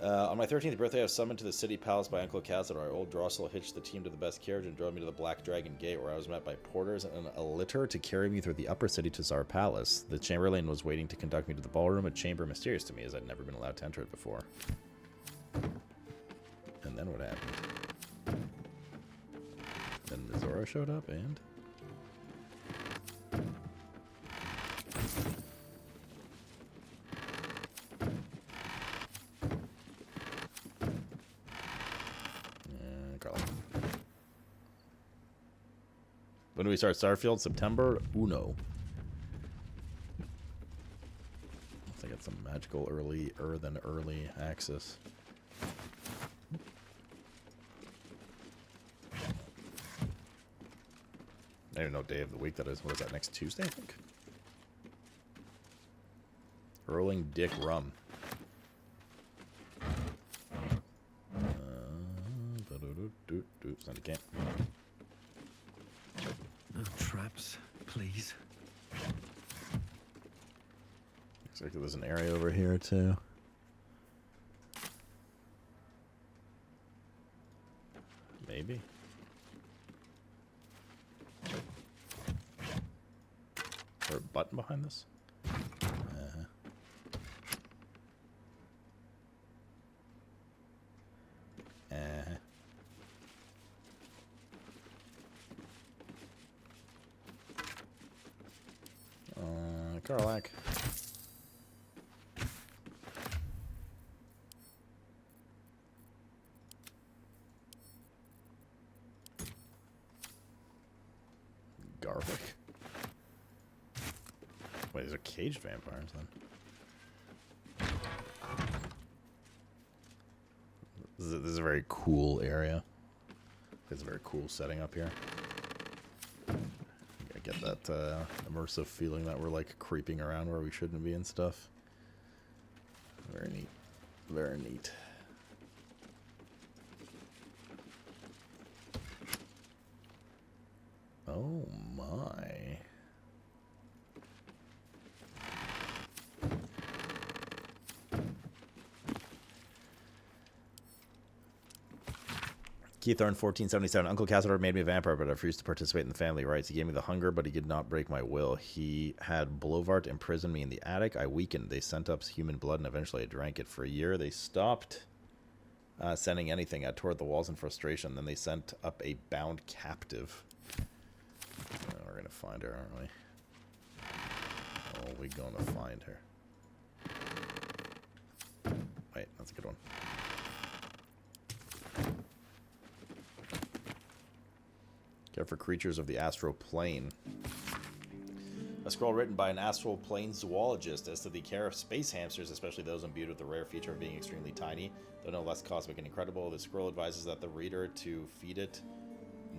On my 13th birthday, I was summoned to the city palace by Uncle Cazador. Old Drossel hitched the team to the best carriage and drove me to the Black Dragon Gate, where I was met by porters and a litter to carry me through the upper city to Tsar Palace. The chamberlain was waiting to conduct me to the ballroom, a chamber mysterious to me, as I'd never been allowed to enter it before. And then what happened? Then Mizora showed up, and... When do we start Starfield? September? Uno. I got some magical early access. I don't even know day of the week that is. What is that, next Tuesday, I think? Rolling Dick Rum. Send a camp. No traps, please. Looks like there's an area over here, too. Maybe. Is there a button behind this? Karlak. Garlic. Wait, these are caged vampires then. This is a very cool area. It's a very cool setting up here. Get that immersive feeling that we're like creeping around where we shouldn't be and stuff. Very neat. Very neat. Oh my. Keithorn 1477. Uncle Cazador made me a vampire, but I refused to participate in the family rites. He gave me the hunger, but he did not break my will. He had Blovart imprison me in the attic. I weakened. They sent up human blood, and eventually I drank it. For a year, they stopped sending anything. I tore at the walls in frustration. Then they sent up a bound captive. We're going to find her, aren't we? Oh, we're going to find her. Wait, that's a good one. Care for creatures of the astral plane. A scroll written by an astral plane zoologist as to the care of space hamsters, especially those imbued with the rare feature of being extremely tiny, though no less cosmic and incredible. The scroll advises that the reader to feed it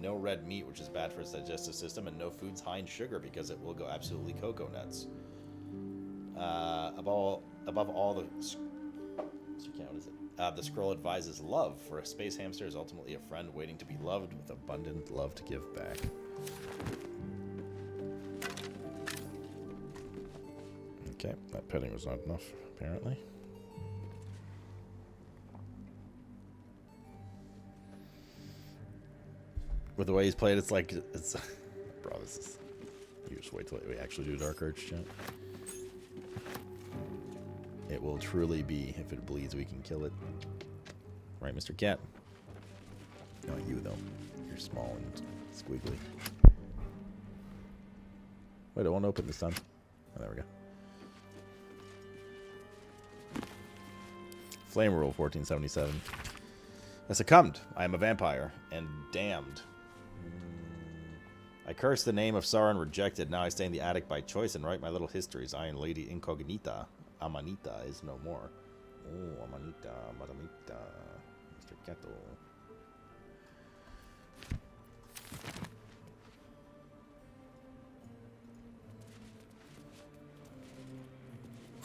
no red meat, which is bad for its digestive system, and no foods high in sugar because it will go absolutely cocoa nuts. Above all the... What is it? The scroll advises love, for a space hamster is ultimately a friend waiting to be loved with abundant love to give back. Okay, that petting was not enough, apparently. With the way he's played, it's like... Bro, this is... You just wait till we actually do Dark Arch, chat. It will truly be, if it bleeds, we can kill it. Right, Mr. Cat? Not you, though. You're small and squiggly. Wait, it won't open this time. Oh, there we go. Flame Rule 1477. I succumbed. I am a vampire and damned. I cursed the name of Sauron rejected. Now I stay in the attic by choice and write my little histories. Iron Lady Incognita. Amanita is no more. Oh, Amanita, Madamita, Mr. Keto.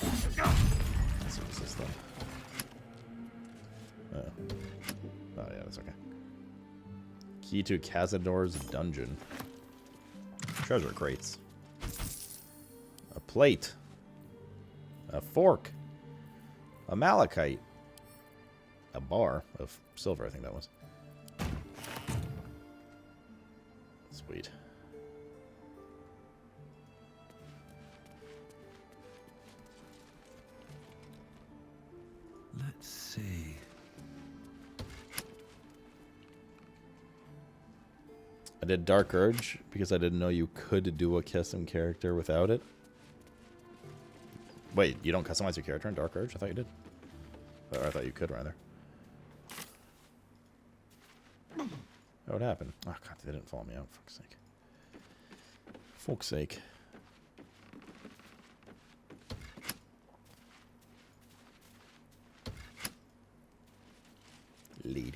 Let's see what's this stuff. Oh, yeah, that's okay. Key to Cazador's dungeon. Treasure crates. A plate. A fork. A malachite. a bar of silver, I think that was. Sweet. Let's see. I did Dark Urge because I didn't know you could do a custom character without it. Wait, you don't customize your character in Dark Urge? I thought you did. Or I thought you could, rather. Oh, what happened? Oh, God, they didn't follow me out, for fuck's sake. Fuck's sake. Lady?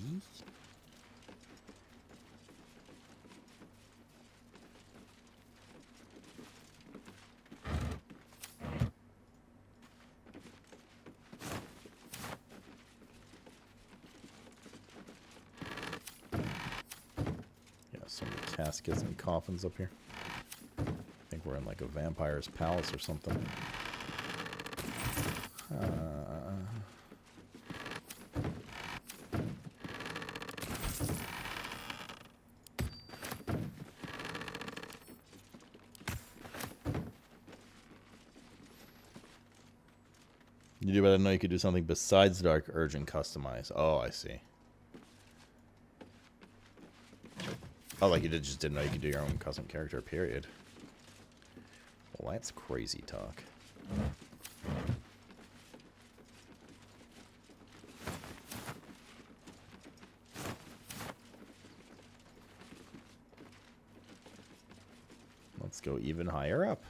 Some caskets and coffins up here. I think we're in like a vampire's palace or something. You do, but I didn't know you could do something besides Dark Urge and customize. Oh, I see. Oh, like you just didn't know you could do your own custom character, period. Well, that's crazy talk. Let's go even higher up.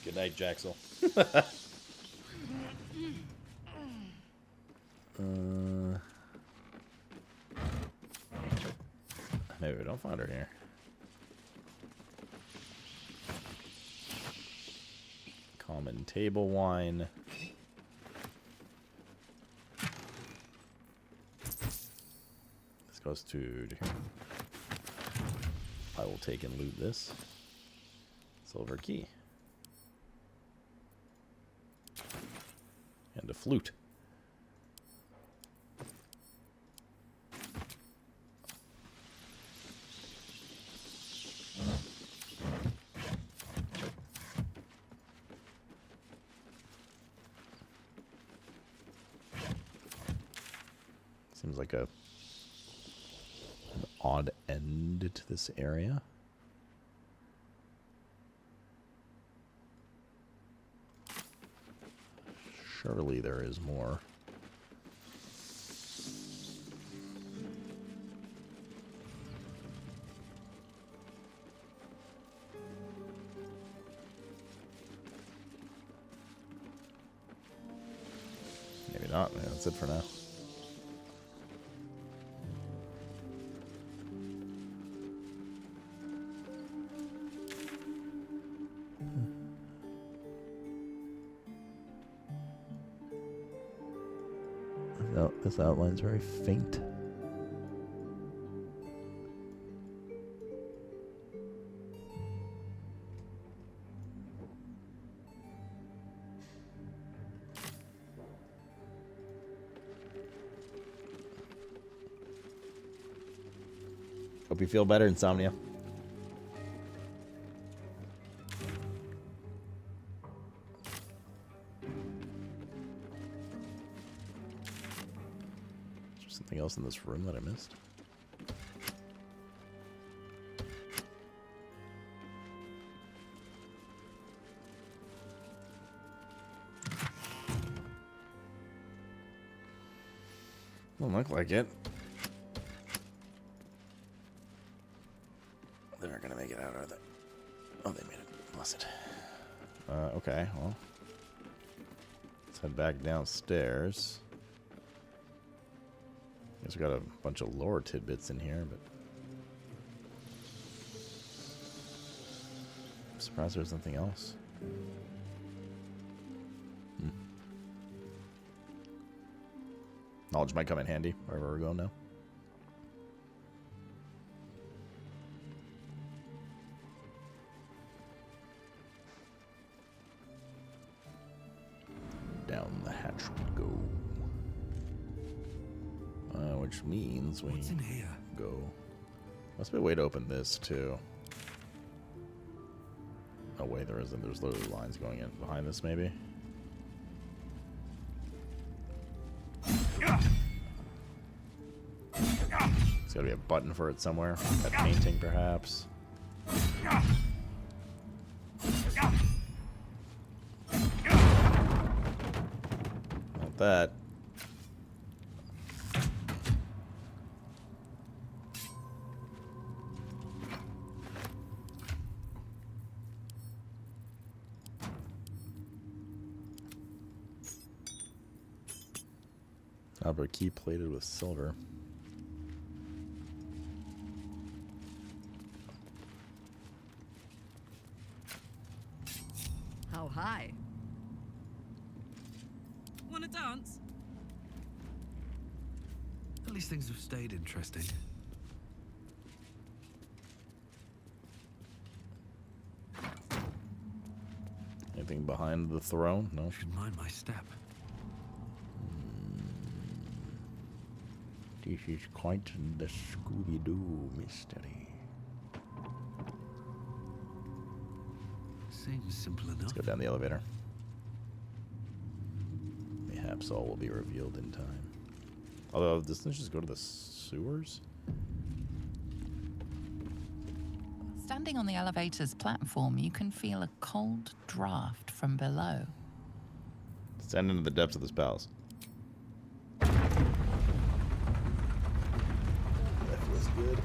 Good night, Jaxel. Maybe we don't find her here. Common table wine. This goes to here. I will take and loot this. Silver key. And a flute. Seems like an odd end to this area. Surely there is more. Maybe not. Yeah, that's it for now. No, this outline's very faint. Hope you feel better, Insomnia. Something else in this room that I missed? Don't look like it. They're not gonna make it out, are they? Oh, they made it. Blessed. Okay, well. Let's head back downstairs. Guess we got a bunch of lore tidbits in here, but I'm surprised there's nothing else. Knowledge might come in handy wherever we're going now. Down the hatch we go. Which means we What's in here? go. Must be a way to open this too. Oh wait, there isn't. There's literally lines going in behind this, maybe. There's gotta be a button for it somewhere. That painting, perhaps. Not that. Albert key plated with silver. How high? Wanna dance? At least things have stayed interesting. Anything behind the throne? No. Should mind my step. This is quite the Scooby-Doo mystery. Seems simple enough. Let's go down the elevator. Perhaps all will be revealed in time. Although, doesn't it just go to the sewers? Standing on the elevator's platform, you can feel a cold draft from below. Descend into the depths of this palace. That feels good.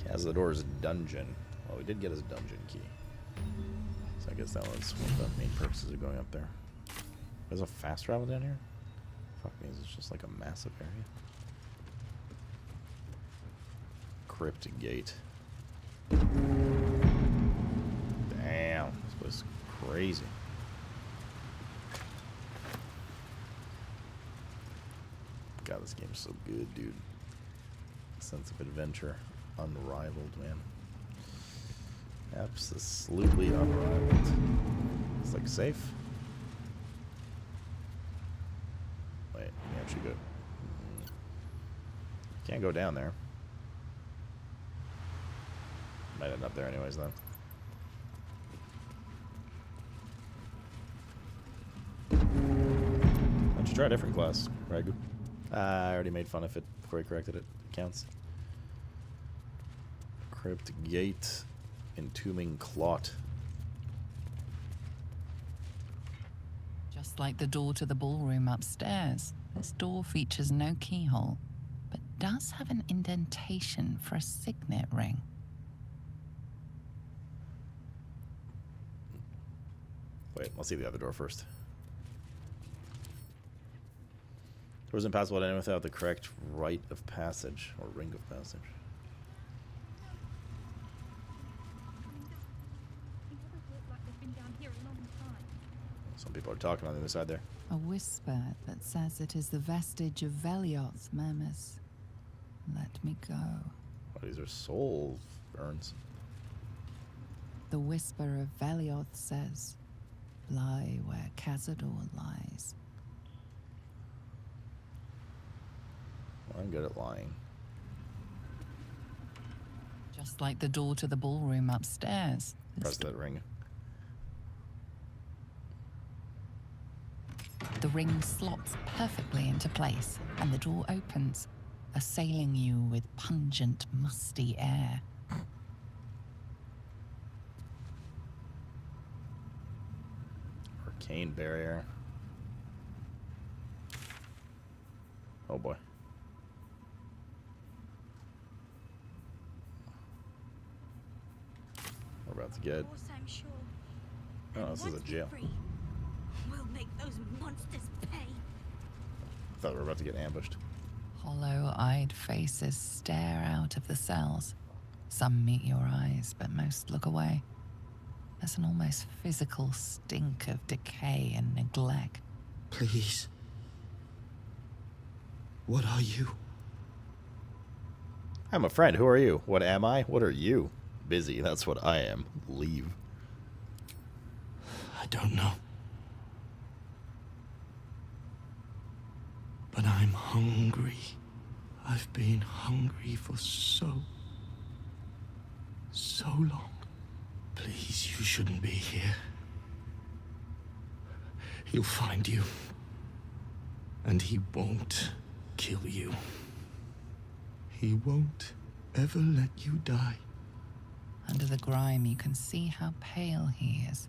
Cazador's dungeon. Well, we did get his dungeon key. So I guess that was one of the main purposes of going up there. There's a fast travel down here? Fuck me, it's just like a massive area. Crypt gate. Damn, this place is crazy. God, this game's so good, dude. Sense of adventure. Unrivaled, man. Absolutely unrivaled. It's like safe. Wait, you actually go. Can't go down there. Might end up there anyways, though. Why don't you try a different class, Ragu? I already made fun of it before he corrected it. It counts. Crypt gate, entombing clot. Just like the door to the ballroom upstairs, this door features no keyhole, but does have an indentation for a signet ring. Wait, I'll see the other door first. Doors impassable to enter without the correct rite of passage, or ring of passage. Some people are talking on the other side there. A whisper that says it is the vestige of Velioth murmurs, "Let me go." Oh, these are soul urns. The whisper of Velioth says, "Lie where Cazador lies." Well, I'm good at lying. Just like the door to the ballroom upstairs. Press that ring. The ring slots perfectly into place, and the door opens, assailing you with pungent, musty air. Arcane barrier. Oh boy. We're about to get. Oh, this is a jail. We'll make those monsters pay. I thought we were about to get ambushed. Hollow-eyed faces stare out of the cells. Some meet your eyes, but most look away. There's an almost physical stink of decay and neglect. Please. What are you? I'm a friend. Who are you? What am I? What are you? Busy. That's what I am. Leave. I don't know. But I'm hungry. I've been hungry for so long. Please, you shouldn't be here. He'll find you. And he won't kill you. He won't ever let you die. Under the grime, you can see how pale he is.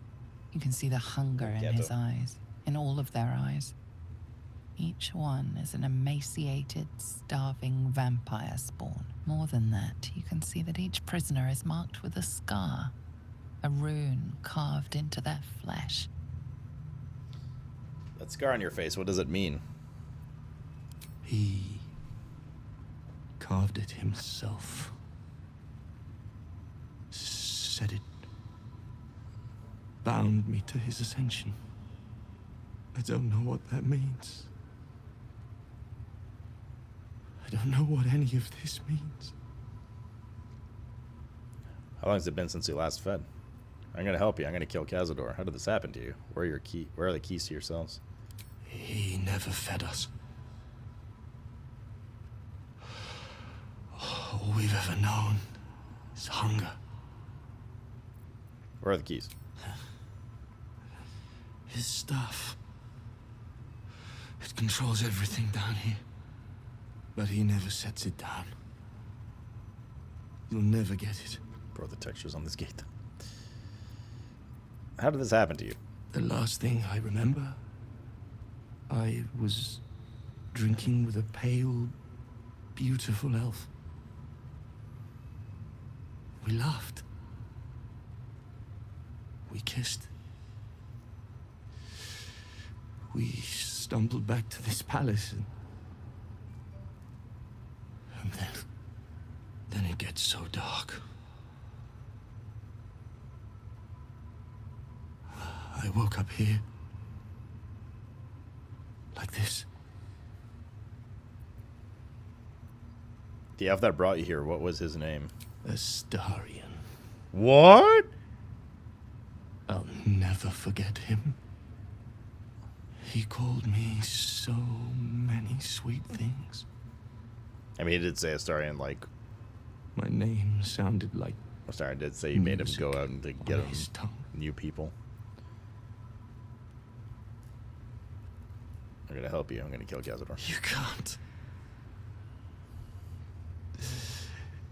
You can see the hunger in his eyes, in all of their eyes. Each one is an emaciated, starving vampire spawn. More than that, you can see that each prisoner is marked with a scar, a rune carved into their flesh. That scar on your face, what does it mean? He carved it himself. Said it bound me to his ascension. I don't know what that means. I don't know what any of this means. How long has it been since you last fed? I'm gonna help you. I'm gonna kill Cazador. How did this happen to you? Where are the keys to your cells? He never fed us. All we've ever known is hunger. Where are the keys? His stuff. It controls everything down here. But he never sets it down. You'll never get it. Bro, the textures on this gate. How did this happen to you? The last thing I remember, I was drinking with a pale, beautiful elf. We laughed. We kissed. We stumbled back to this palace and then it gets so dark. I woke up here. Like this. The elf that brought you here, what was his name? Astarian. What? I'll never forget him. He called me so many sweet things. I mean, he did say Astarian, like... My name sounded like... Astarian did say you made him go out and to get him his tongue. new people. I'm gonna help you. I'm gonna kill Cazador. You can't.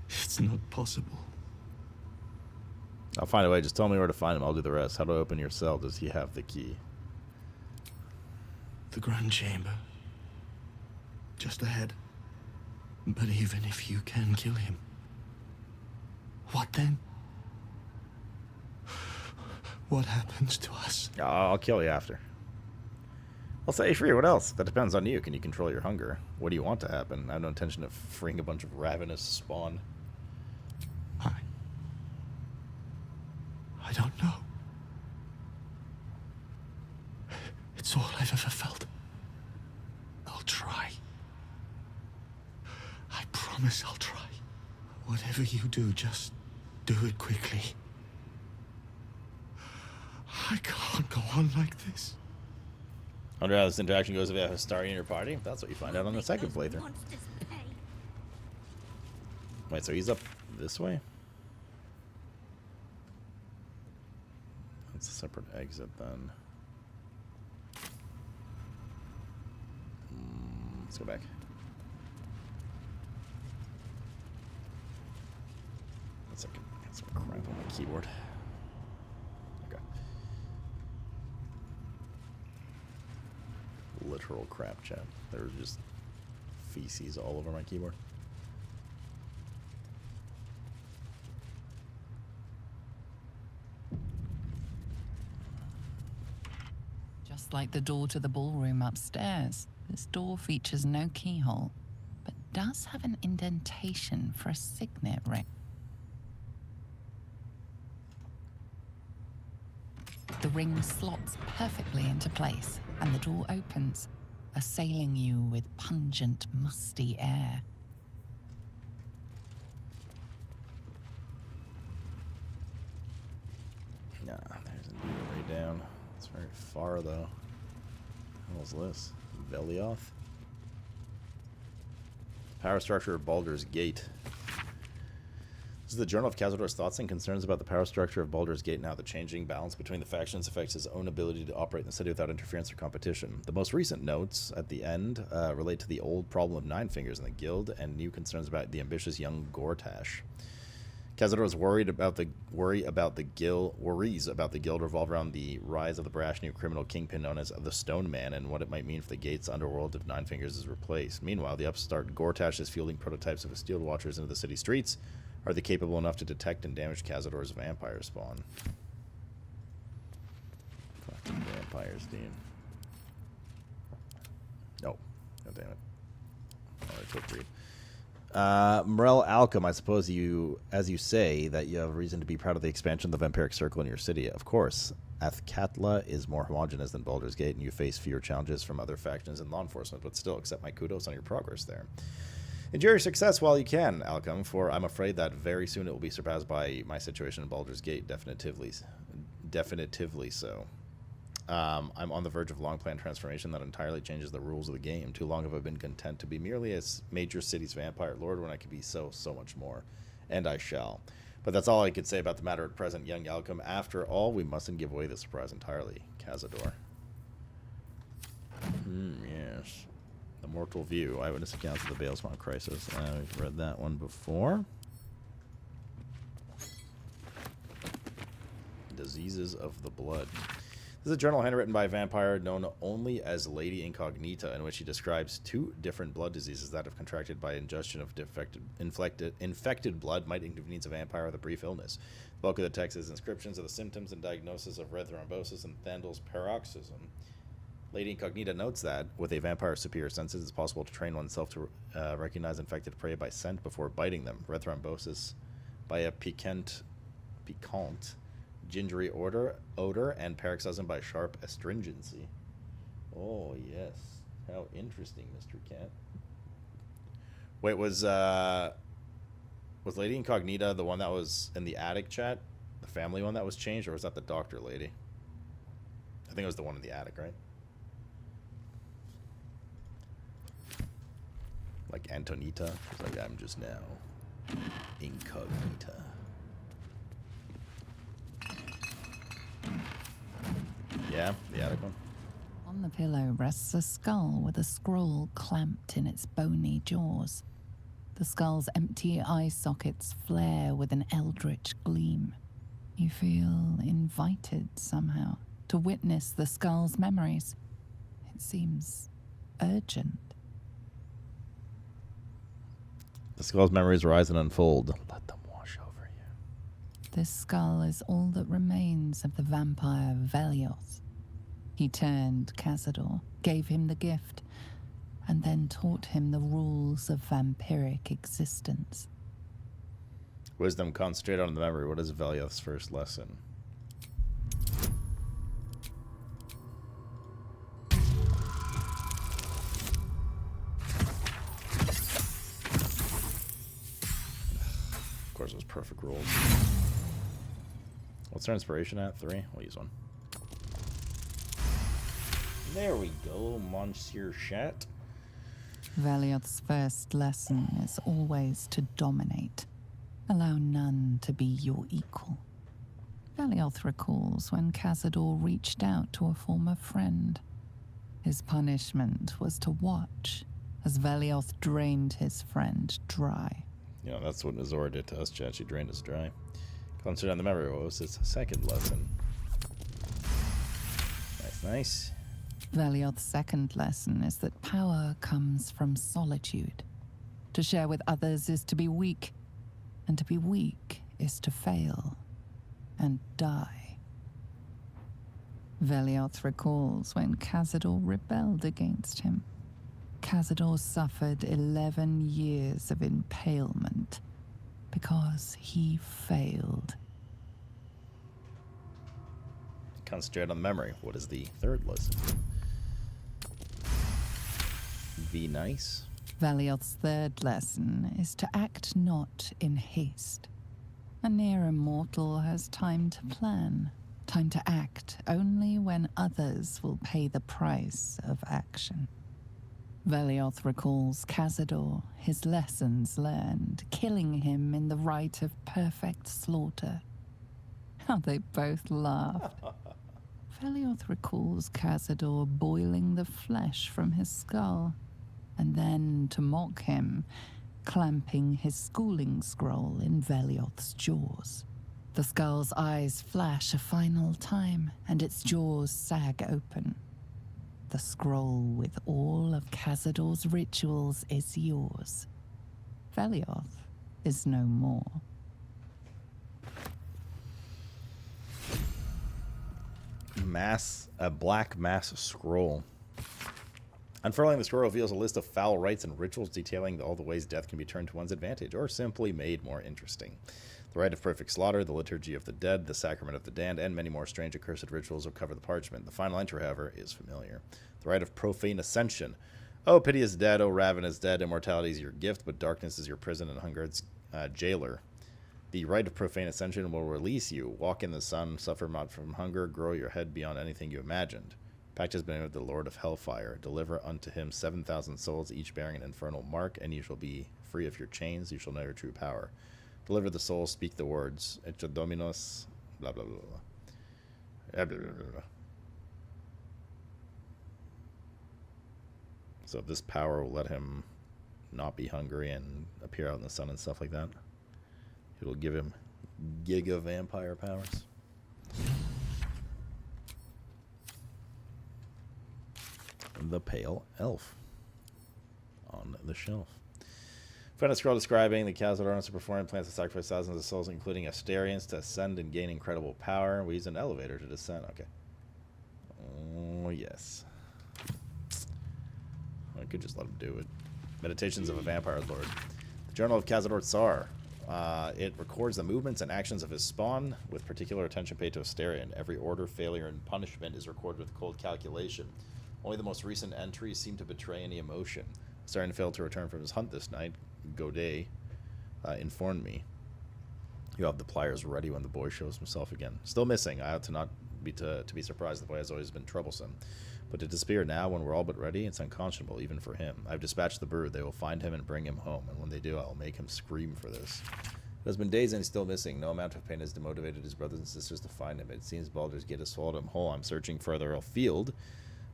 It's not possible. I'll find a way. Just tell me where to find him. I'll do the rest. How do I open your cell? Does he have the key? The Grand Chamber. Just ahead. But even if you can kill him, what then? What happens to us? I'll kill you after. I'll set you free. What else? That depends on you. Can you control your hunger? What do you want to happen? I have no intention of freeing a bunch of ravenous spawn. I don't know. It's all I've ever felt. I'll try. I promise I'll try. Whatever you do, just do it quickly. I can't go on like this. I wonder how this interaction goes if you have a star in your party. That's what you find out on the second playthrough. Wait, so he's up this way? That's a separate exit then. Let's go back. One second. Got some crap on my keyboard. Okay. Literal crap, chat. There was just feces all over my keyboard. Just like the door to the ballroom upstairs, this door features no keyhole, but does have an indentation for a signet ring. The ring slots perfectly into place, and the door opens, assailing you with pungent, musty air. down. It's very far, though. What was this? Velioth? Power structure of Baldur's Gate. This is the Journal of Cazador's thoughts and concerns about the power structure of Baldur's Gate. Now, the changing balance between the factions affects his own ability to operate in the city without interference or competition. The most recent notes at the end relate to the old problem of Nine Fingers in the guild and new concerns about the ambitious young Gortash. Cazador's worries about the guild revolve around the rise of the brash new criminal kingpin known as the Stone Man and what it might mean for the gate's underworld if Nine Fingers is replaced. Meanwhile, the upstart Gortash is fielding prototypes of his Steel Watchers into the city streets. Are they capable enough to detect and damage Cazador's vampire spawn? Fucking vampires, dude. No. God damn it. Alright, quick read. Morel Alchem, I suppose as you say, that you have reason to be proud of the expansion of the vampiric circle in your city. Of course, Athkatla is more homogenous than Baldur's Gate, and you face fewer challenges from other factions and law enforcement, but still, accept my kudos on your progress there. Enjoy your success while you can, Alchem, for I'm afraid that very soon it will be surpassed by my situation in Baldur's Gate, definitively so. I'm on the verge of long-planned transformation that entirely changes the rules of the game. Too long have I been content to be merely a major city's vampire lord when I could be so much more. And I shall. But that's all I could say about the matter at present, young Alchem. After all, we mustn't give away the surprise entirely. Cazador. Yes. The Mortal View. Eyewitness accounts of the Balesmont Crisis. We've read that one before. Diseases of the Blood. This is a journal handwritten by a vampire known only as Lady Incognita, in which he describes 2 different blood diseases that, if contracted by ingestion of infected blood, might inconvenience a vampire with a brief illness. The bulk of the text is inscriptions of the symptoms and diagnosis of red thrombosis and Thandel's paroxysm. Lady Incognita notes that, with a vampire's superior senses, it's possible to train oneself to recognize infected prey by scent before biting them. Red thrombosis by a piquant, gingery odor, and paroxysm by sharp astringency. Oh, yes. How interesting, Mr. Cat. Wait, was Lady Incognita the one that was in the attic chat? The family one that was changed, or was that the doctor lady? I think it was the one in the attic, right? Like Antonita. She's like, I'm just now Incognita. Yeah, the attic one. On the pillow rests a skull with a scroll clamped in its bony jaws. The skull's empty eye sockets flare with an eldritch gleam. You feel invited somehow to witness the skull's memories. It seems urgent. The skull's memories rise and unfold. Let them wash over you. This skull is all that remains of the vampire Velioth. He turned Cazador, gave him the gift, and then taught him the rules of vampiric existence. Wisdom, concentrate on the memory. What is Velioth's first lesson? Of course, it was perfect rolls. What's our inspiration at? 3? We'll use 1. There we go, Monsieur Chat. Velioth's first lesson is always to dominate. Allow none to be your equal. Velioth recalls when Cazador reached out to a former friend. His punishment was to watch as Velioth drained his friend dry. You know, that's what Azora did to us, Chat. She drained us dry. Concentrate on the memory. What was his second lesson? Nice, nice. Velioth's second lesson is that power comes from solitude. To share with others is to be weak, and to be weak is to fail and die. Velioth recalls when Cazador rebelled against him. Cazador suffered 11 years of impalement because he failed. Concentrate on the memory. What is the third lesson? Be nice. Velioth's third lesson is to act not in haste. A near immortal has time to plan, Time to act only when others will pay the price of action. Velioth recalls Cazador, his lessons learned, killing him in the rite of perfect slaughter. How they both laughed. Velioth recalls Cazador boiling the flesh from his skull, and then, to mock him, clamping his schooling scroll in Velioth's jaws. The skull's eyes flash a final time, and its jaws sag open. The scroll with all of Cazador's rituals is yours. Velioth is no more. A black mass scroll. Unfurling the scroll reveals a list of foul rites and rituals detailing all the ways death can be turned to one's advantage, or simply made more interesting. The rite of perfect slaughter, the liturgy of the dead, the sacrament of the damned, and many more strange accursed rituals will cover the parchment. The final entry, however, is familiar. The rite of profane ascension. Oh, pity is dead, oh, raven is dead, immortality is your gift, but darkness is your prison and hunger its jailer. The rite of profane ascension will release you. Walk in the sun, suffer not from hunger, grow your head beyond anything you imagined. Pact has been made with the Lord of Hellfire. Deliver unto him 7,000 souls, each bearing an infernal mark, and you shall be free of your chains. You shall know your true power. Deliver the souls, speak the words. Et Dominus, blah, blah, blah, blah. Blah, blah, blah, blah. So this power will let him not be hungry and appear out in the sun and stuff like that. It'll give him giga vampire powers. The Pale Elf on the shelf. Found a scroll describing the Cazador to perform plans to sacrifice thousands of souls, including Asterians, to ascend and gain incredible power. We use an elevator to descend. Okay. Oh, yes. I could just let him do it. Meditations of a Vampire Lord. The Journal of Cazador Tsar. It records the movements and actions of his spawn, with particular attention paid to Asterion. Every order, failure, and punishment is recorded with cold calculation. Only the most recent entries seem to betray any emotion. Asterion failed to return from his hunt this night. Godet informed me. You have the pliers ready when the boy shows himself again. Still missing. I ought to not be to be surprised. The boy has always been troublesome. But to disappear now when we're all but ready, it's unconscionable, even for him. I've dispatched the brood. They will find him and bring him home. And when they do, I'll make him scream for this. It has been days and he's still missing. No amount of pain has demotivated his brothers and sisters to find him. It seems Baldur's Gate has swallowed him whole. I'm searching further afield,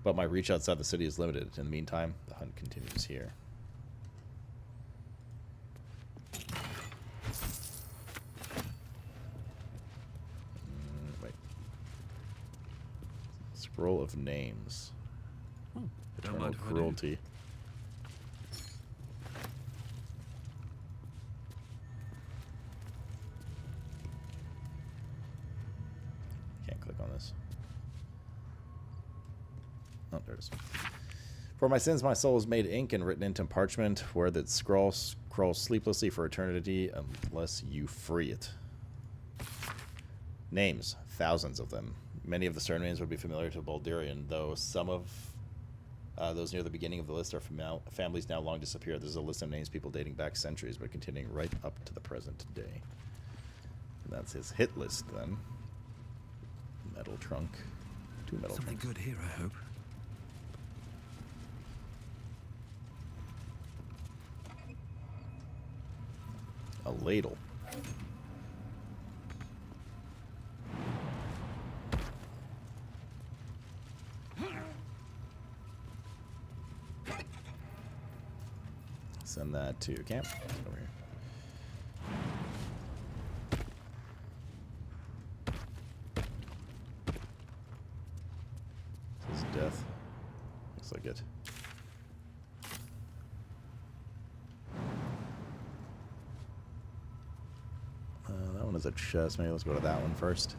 but my reach outside the city is limited. In the meantime, the hunt continues here. Wait. Scroll of names. Don't mind Eternal if I do. cruelty. Can't click on this. Oh, there it is. For my sins, my soul is made ink and written into parchment, where that scroll crawls sleeplessly for eternity unless you free it. Names, thousands of them. Many of the surnames would be familiar to Baldurian, though some of those near the beginning of the list are families now long disappeared. There's a list of names people dating back centuries, but continuing right up to the present day. And that's his hit list, then. Metal trunk. 2 metal Something trunks. good here, I hope. A ladle. Send that to camp. Over here. This is death. Looks like it. That one is a chest. Maybe let's go to that one first.